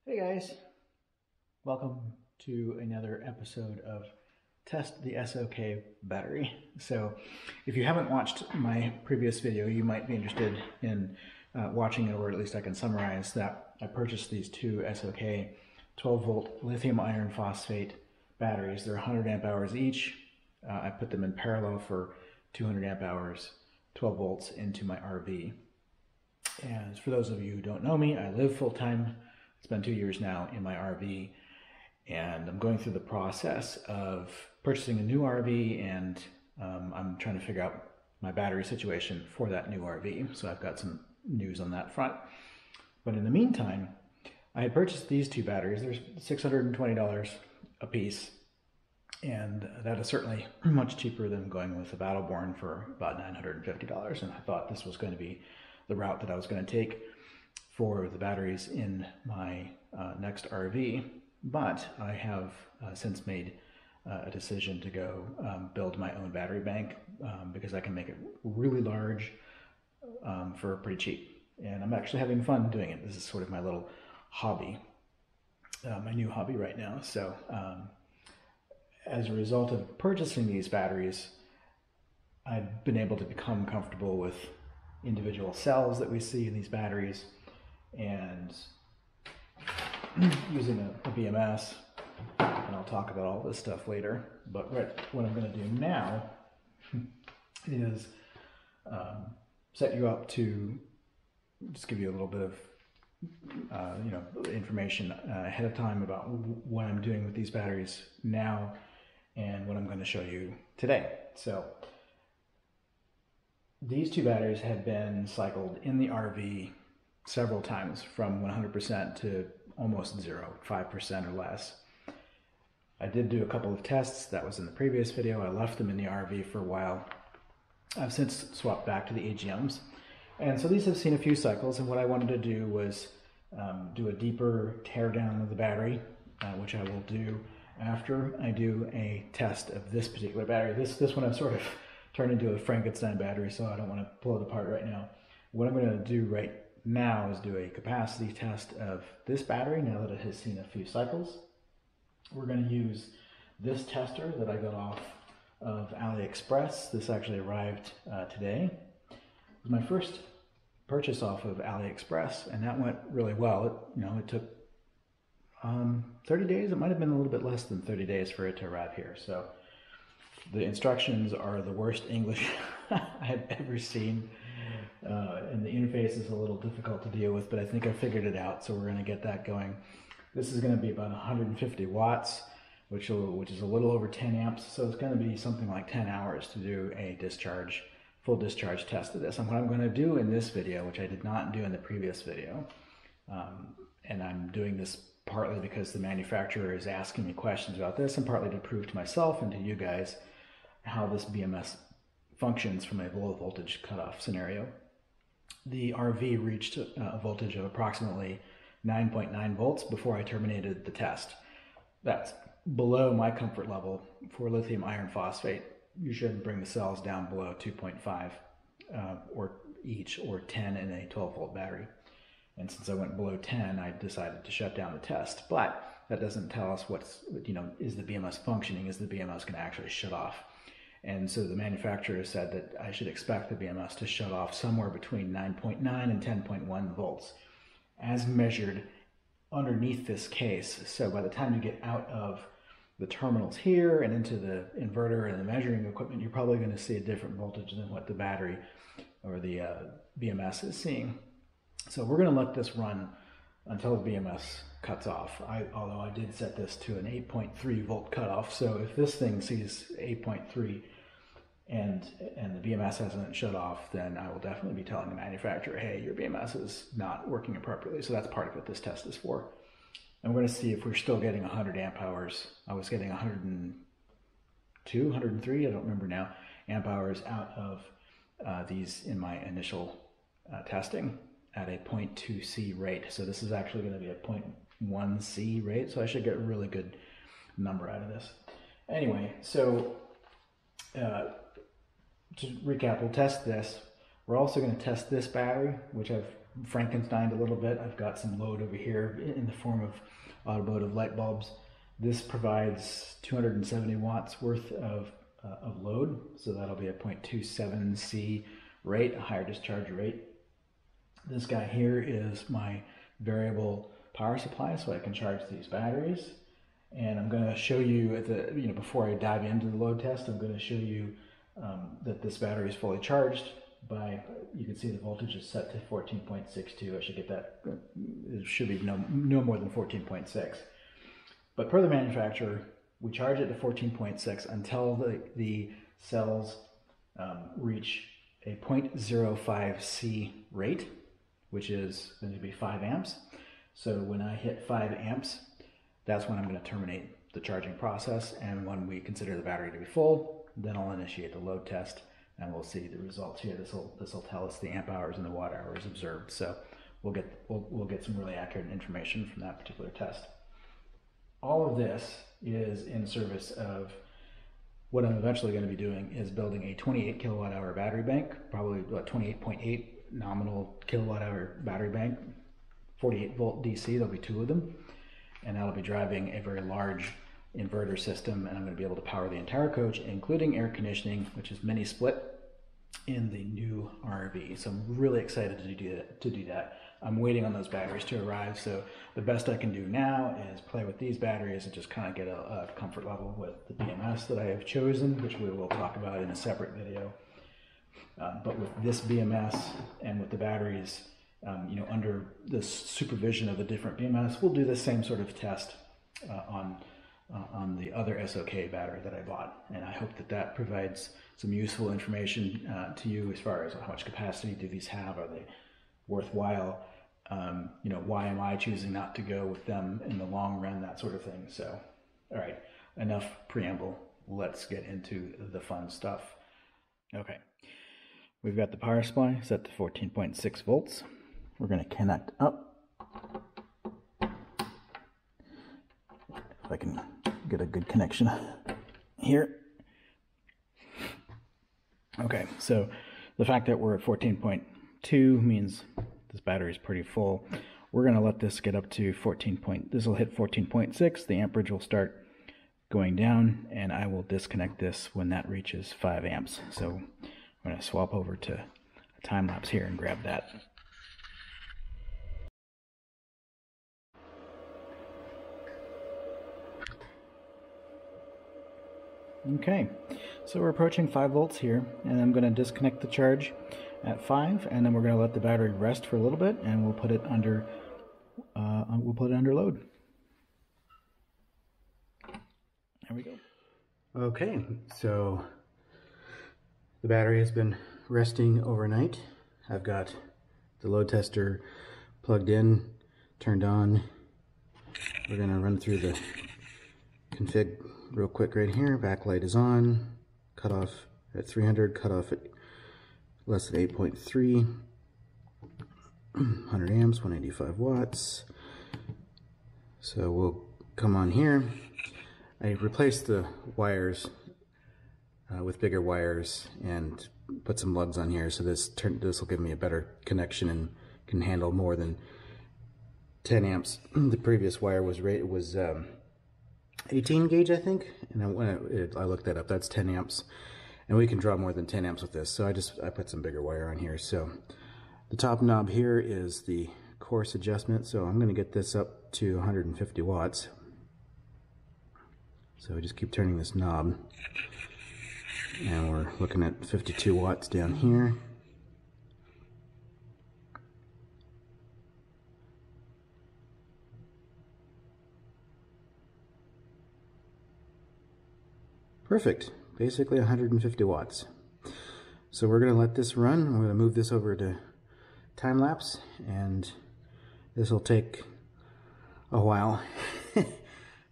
Hey guys, welcome to another episode of Test the SoK Battery. So if you haven't watched my previous video, you might be interested in watching it, or at least I can summarize that I purchased these two SoK 12 volt lithium iron phosphate batteries. They're 100 amp hours each. I put them in parallel for 200 amp hours, 12 volts into my RV. And for those of you who don't know me, I live full-time. It's been 2 years now in my RV, and I'm going through the process of purchasing a new RV, and I'm trying to figure out my battery situation for that new RV. So I've got some news on that front. But in the meantime, I had purchased these two batteries. They're $620 a piece, and that is certainly much cheaper than going with a Battleborn for about $950. And I thought this was going to be the route that I was going to take for the batteries in my next RV, but I have since made a decision to go build my own battery bank because I can make it really large for pretty cheap. And I'm actually having fun doing it. This is sort of my little hobby, my new hobby right now. So as a result of purchasing these batteries, I've been able to become comfortable with individual cells that we see in these batteries, and using a BMS, and I'll talk about all this stuff later. But what I'm going to do now is set you up to just give you a little bit of information ahead of time about what I'm doing with these batteries now and what I'm going to show you today. So these two batteries have been cycled in the RV several times, from 100% to almost 0, 5% or less. I did do a couple of tests. That was in the previous video. I left them in the RV for a while. I've since swapped back to the AGMs. And so these have seen a few cycles, and what I wanted to do was do a deeper teardown of the battery, which I will do after I do a test of this particular battery. This one I've sort of turned into a Frankenstein battery, so I don't want to pull it apart right now. What I'm going to do right now is do a capacity test of this battery now that it has seen a few cycles. We're going to use this tester that I got off of AliExpress. This actually arrived today. It was my first purchase off of AliExpress, and that went really well. It took 30 days. It might have been a little bit less than 30 days for it to arrive here. So the instructions are the worst English I have ever seen. And the interface is a little difficult to deal with, but I think I figured it out, so we're going to get that going. This is going to be about 150 watts, which is a little over 10 amps, so it's going to be something like 10 hours to do a full discharge test of this. And what I'm going to do in this video, which I did not do in the previous video, and I'm doing this partly because the manufacturer is asking me questions about this, and partly to prove to myself and to you guys how this BMS functions from a low voltage cutoff scenario. The RV reached a voltage of approximately 9.9 volts before I terminated the test. That's below my comfort level for lithium iron phosphate. You should bring the cells down below 2.5 or each, or 10 in a 12 volt battery. And since I went below 10, I decided to shut down the test. But that doesn't tell us is the BMS functioning? Is the BMS going to actually shut off? And so the manufacturer said that I should expect the BMS to shut off somewhere between 9.9 and 10.1 volts as measured underneath this case. So by the time you get out of the terminals here and into the inverter and the measuring equipment, you're probably going to see a different voltage than what the battery or the BMS is seeing. So we're going to let this run until the BMS cuts off. Although I did set this to an 8.3 volt cutoff, so if this thing sees 8.3 and the BMS hasn't shut off, then I will definitely be telling the manufacturer, hey, your BMS is not working appropriately. So that's part of what this test is for. And we're going to see if we're still getting 100 amp hours. I was getting 102, 103, I don't remember now, amp hours out of these in my initial testing at a 0.2 C rate. So this is actually going to be a 0.1 C rate, so I should get a really good number out of this. Anyway, so to recap, we'll test this. We're also going to test this battery, which I've Frankensteined a little bit. I've got some load over here in the form of automotive light bulbs. This provides 270 watts worth of load, so that'll be a 0.27 C rate, a higher discharge rate. This guy here is my variable power supply, so I can charge these batteries. And I'm going to show you at the, before I dive into the load test, I'm going to show you that this battery is fully charged by, you can see the voltage is set to 14.62. I should get that, it should be no more than 14.6. But per the manufacturer, we charge it to 14.6 until the cells reach a 0.05 C rate, which is going to be 5 amps. So when I hit 5 amps, that's when I'm going to terminate the charging process. And when we consider the battery to be full, then I'll initiate the load test and we'll see the results here. This will tell us the amp hours and the watt hours observed. So we'll get some really accurate information from that particular test. All of this is in service of what I'm eventually going to be doing is building a 28 kilowatt hour battery bank, probably about 28.8 nominal kilowatt hour battery bank, 48 volt DC, there'll be 2 of them. And that'll be driving a very large inverter system, and I'm going to be able to power the entire coach, including air conditioning, which is mini split in the new RV. So I'm really excited to do that. I'm waiting on those batteries to arrive, so the best I can do now is play with these batteries and just kind of get a comfort level with the BMS that I have chosen, which we will talk about in a separate video. But with this BMS and with the batteries, under the supervision of the different BMS, we'll do the same sort of test on the other SoK battery that I bought. And I hope that that provides some useful information to you as far as how much capacity do these have, are they worthwhile, why am I choosing not to go with them in the long run, that sort of thing. So, all right, enough preamble. Let's get into the fun stuff. Okay, we've got the power supply set to 14.6 volts. We're going to connect up. If I can get a good connection here. Okay, so the fact that we're at 14.2 means this battery is pretty full. We're going to let this get up to 14. This will hit 14.6. The amperage will start going down, and I will disconnect this when that reaches 5 amps. So I'm going to swap over to a time lapse here and grab that. Okay, so we're approaching 5 volts here, and I'm going to disconnect the charge at 5, and then we're going to let the battery rest for a little bit, and we'll put it under load. There we go. Okay, so the battery has been resting overnight. I've got the load tester plugged in, turned on. We're going to run through the config real quick right here. Backlight is on, cutoff at 300, cutoff at less than 8.3, 100 amps, 185 watts. So we'll come on here. I replaced the wires with bigger wires and put some lugs on here, so this will give me a better connection and can handle more than 10 amps. The previous wire was 18 gauge, I think, and I looked that up. That's 10 amps, and we can draw more than 10 amps with this. So I put some bigger wire on here. So the top knob here is the course adjustment. So I'm going to get this up to 150 watts. So we just keep turning this knob, and we're looking at 52 watts down here. Perfect, basically 150 watts. So we're going to let this run. I'm going to move this over to time lapse, and this will take a while,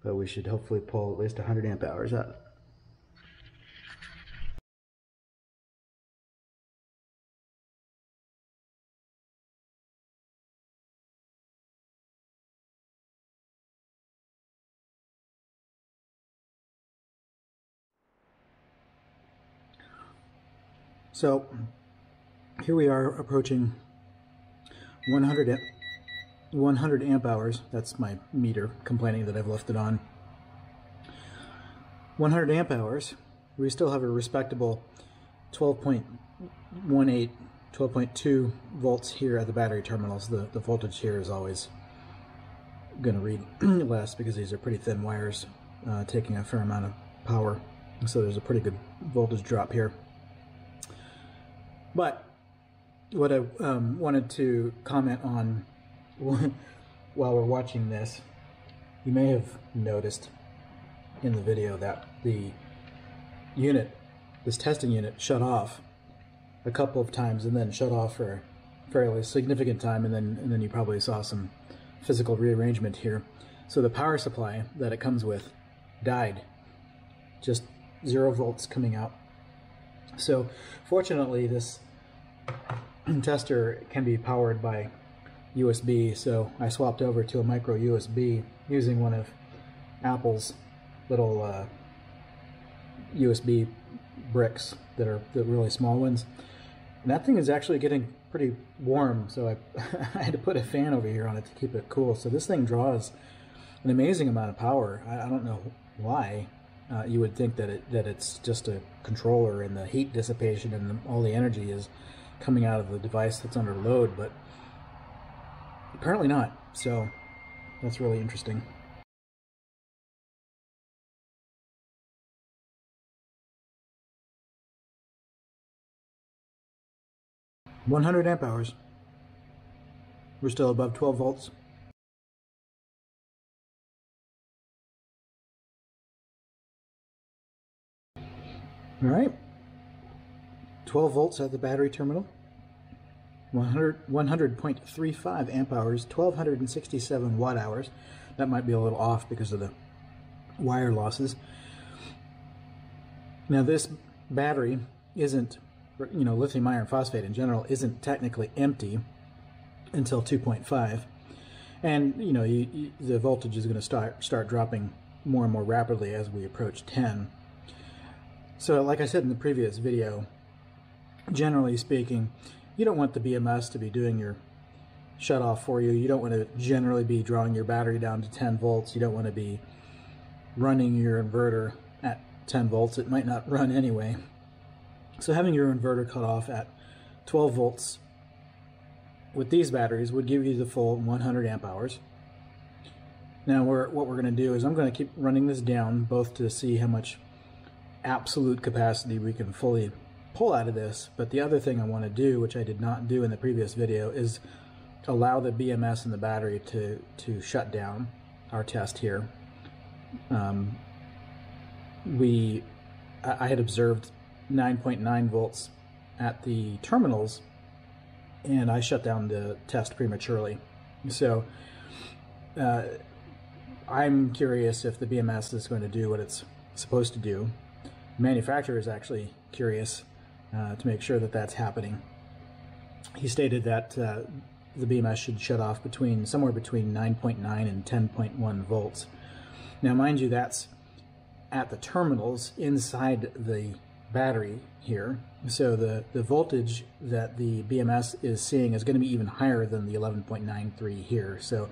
but we should hopefully pull at least 100 amp hours out. So here we are approaching 100 amp hours. That's my meter complaining that I've left it on. 100 amp hours. We still have a respectable 12.18, 12.2 volts here at the battery terminals. The voltage here is always going to read less because these are pretty thin wires taking a fair amount of power. So there's a pretty good voltage drop here. But what I wanted to comment on while we're watching this, you may have noticed in the video that the unit, this testing unit, shut off a couple of times and then shut off for a fairly significant time, and then you probably saw some physical rearrangement here. So the power supply that it comes with died, just 0 volts coming out. So fortunately this tester can be powered by USB, so I swapped over to a micro USB using one of Apple's little USB bricks that are the really small ones. And that thing is actually getting pretty warm, so I had to put a fan over here on it to keep it cool. So this thing draws an amazing amount of power. I don't know why. You would think that it's just a controller and the heat dissipation and all the energy is coming out of the device that's under load, but apparently not. So that's really interesting. "100 amp hours. We're still above 12 volts. All right, 12 volts at the battery terminal, 100.35 amp hours, 1267 watt hours. That might be a little off because of the wire losses. Now this battery isn't, lithium iron phosphate in general isn't technically empty until 2.5, and the voltage is going to start dropping more and more rapidly as we approach 10. So like I said in the previous video, generally speaking, you don't want the BMS to be doing your shut off for you. You don't want to generally be drawing your battery down to 10 volts. You don't want to be running your inverter at 10 volts. It might not run anyway. So having your inverter cut off at 12 volts with these batteries would give you the full 100 amp hours. Now what we're going to do is I'm going to keep running this down, both to see how much absolute capacity we can fully pull out of this, but the other thing I want to do, which I did not do in the previous video, is allow the BMS and the battery to shut down our test here. I had observed 9.9 volts at the terminals, and I shut down the test prematurely. So I'm curious if the BMS is going to do what it's supposed to do. The manufacturer is actually curious to make sure that that's happening. He stated that the BMS should shut off somewhere between 9.9 and 10.1 volts. Now mind you, that's at the terminals inside the battery here, so the voltage that the BMS is seeing is going to be even higher than the 11.93 here. So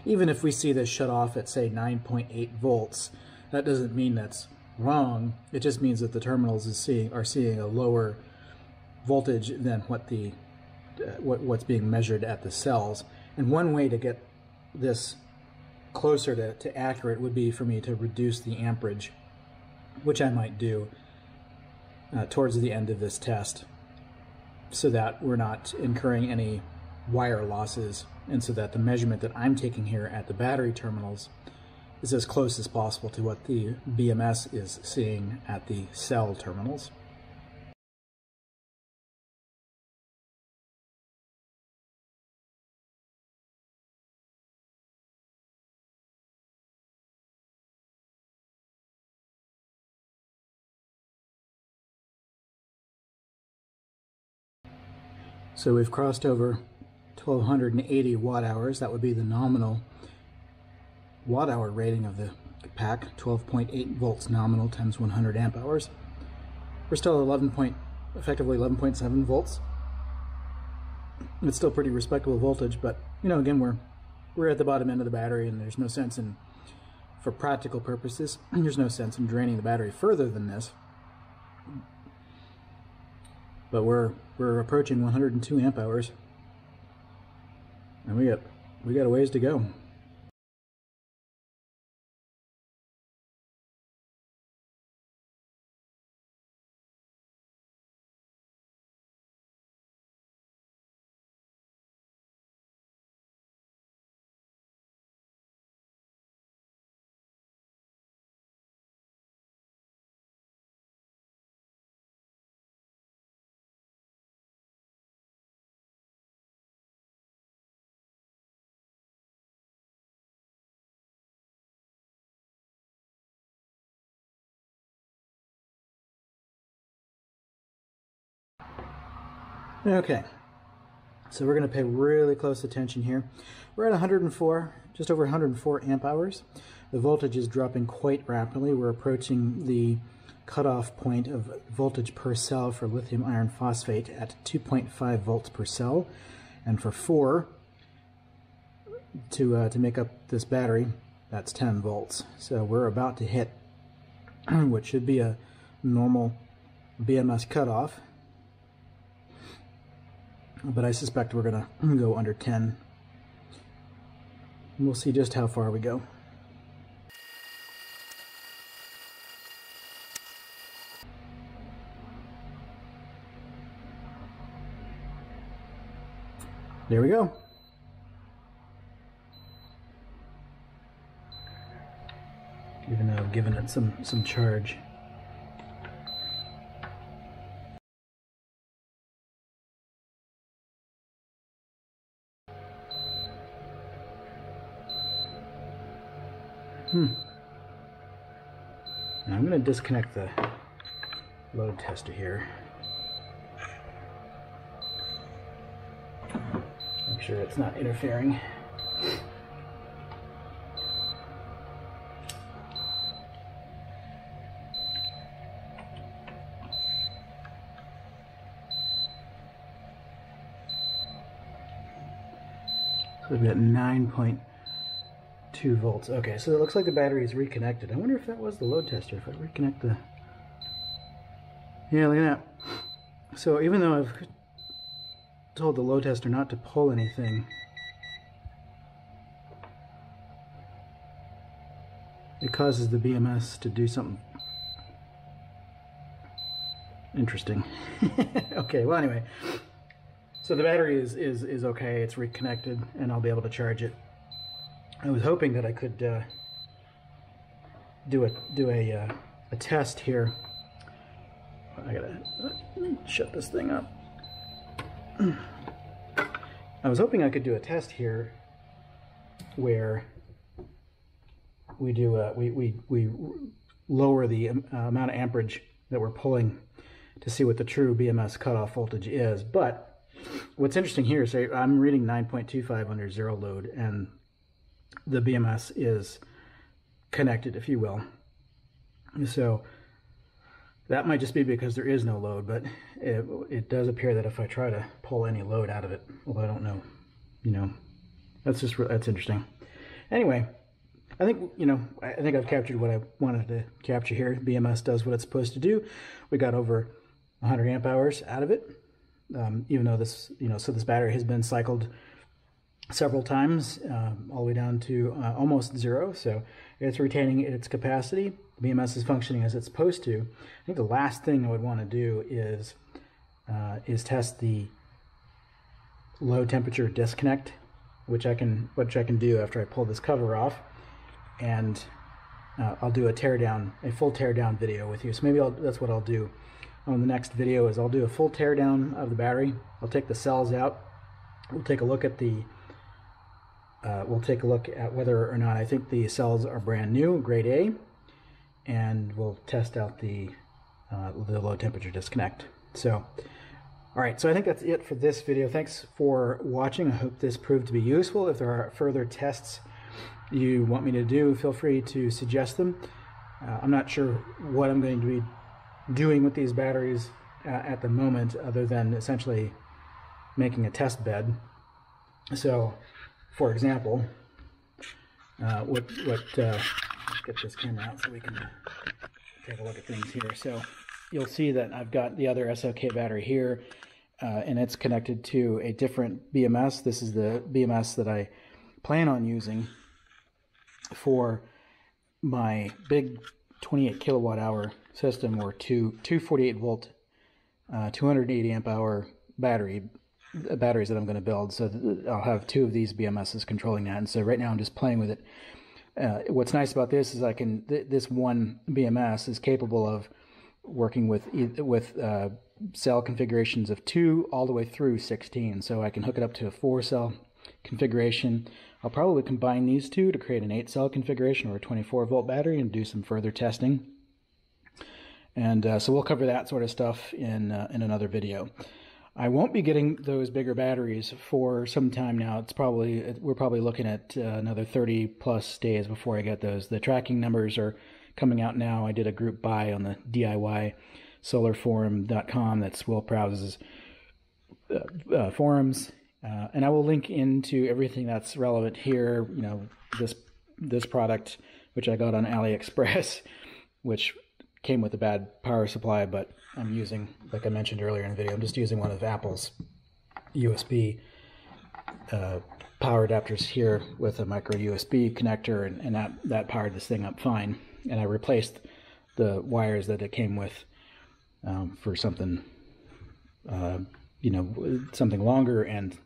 even if we see this shut off at, say, 9.8 volts, that doesn't mean that's wrong. It just means that the terminals are seeing a lower voltage than what's being measured at the cells. And one way to get this closer to accurate would be for me to reduce the amperage, which I might do towards the end of this test, so that we're not incurring any wire losses, and so that the measurement that I'm taking here at the battery terminals is as close as possible to what the BMS is seeing at the cell terminals. So we've crossed over 1280 watt hours. That would be the nominal watt hour rating of the pack, 12.8 volts nominal times 100 amp hours. We're still at effectively 11.7 volts. It's still pretty respectable voltage, but again, we're at the bottom end of the battery, and there's no sense in, for practical purposes, there's no sense in draining the battery further than this. But we're approaching 102 amp hours, and we got a ways to go. Okay, so we're going to pay really close attention here. We're at 104, just over 104 amp hours. The voltage is dropping quite rapidly. We're approaching the cutoff point of voltage per cell for lithium iron phosphate at 2.5 volts per cell, and for 4 to make up this battery, that's 10 volts. So we're about to hit what should be a normal BMS cutoff, but I suspect we're going to go under 10. We'll see just how far we go. There we go. Even though I've given it some charge. Now I'm going to disconnect the load tester here. Make sure it's not interfering. So we've got 9.2 volts. Okay, so it looks like the battery is reconnected. I wonder if that was the load tester. If I reconnect the... Yeah, look at that. So even though I've told the load tester not to pull anything, it causes the BMS to do something interesting. Okay, well anyway, so the battery is okay. It's reconnected, and I'll be able to charge it. I was hoping that I could do a test here. I gotta shut this thing up. I was hoping I could do a test here where we do we lower the amount of amperage that we're pulling to see what the true BMS cutoff voltage is. But what's interesting here is I'm reading 9.25 under zero load, and the BMS is connected, if you will. So that might just be because there is no load, but it does appear that if I try to pull any load out of it, although I don't know, that's interesting. Anyway, I think I've captured what I wanted to capture here. BMS does what it's supposed to do. We got over 100 amp hours out of it, even though this, so this battery has been cycled several times, all the way down to almost zero. So it's retaining its capacity. BMS is functioning as it's supposed to. I think the last thing I would want to do is test the low temperature disconnect, which I can do after I pull this cover off, and I'll do a full teardown video with you. So maybe that's what I'll do on the next video. Is I'll do a full teardown of the battery. I'll take the cells out. We'll take a look at whether or not I think the cells are brand new, grade A, and we'll test out the low temperature disconnect. So, all right, so I think that's it for this video. Thanks for watching. I hope this proved to be useful. If there are further tests you want me to do, feel free to suggest them. I'm not sure what I'm going to be doing with these batteries at the moment, other than essentially making a test bed. So, for example, let's get this camera out so we can take a look at things here. So you'll see that I've got the other SoK battery here, and it's connected to a different BMS. This is the BMS that I plan on using for my big 28 kilowatt hour system, or two 48 volt, 280 amp hour batteries that I'm going to build. So I'll have two of these BMSs controlling that. And so right now I'm just playing with it. What's nice about this is this one BMS is capable of working with cell configurations of 2 all the way through 16. So I can hook it up to a 4-cell configuration. I'll probably combine these two to create an 8-cell configuration or a 24-volt battery and do some further testing. And so we'll cover that sort of stuff in another video. I won't be getting those bigger batteries for some time now. We're probably looking at another 30 plus days before I get those. The tracking numbers are coming out now. I did a group buy on the DIY solarforum.com. That's Will Prowse's forums, and I will link into everything that's relevant here. You know, this product, which I got on AliExpress, which came with a bad power supply, but I'm using, like I mentioned earlier in the video, I'm just using one of Apple's USB power adapters here with a micro USB connector, and that powered this thing up fine. And I replaced the wires that it came with for something, something longer and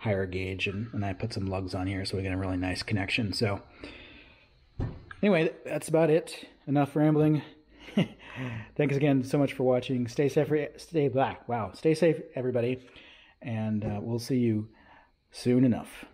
higher gauge, and I put some lugs on here so we get a really nice connection. So anyway, that's about it. Enough rambling. Thanks again so much for watching. Stay safe, stay safe, everybody, and we'll see you soon enough.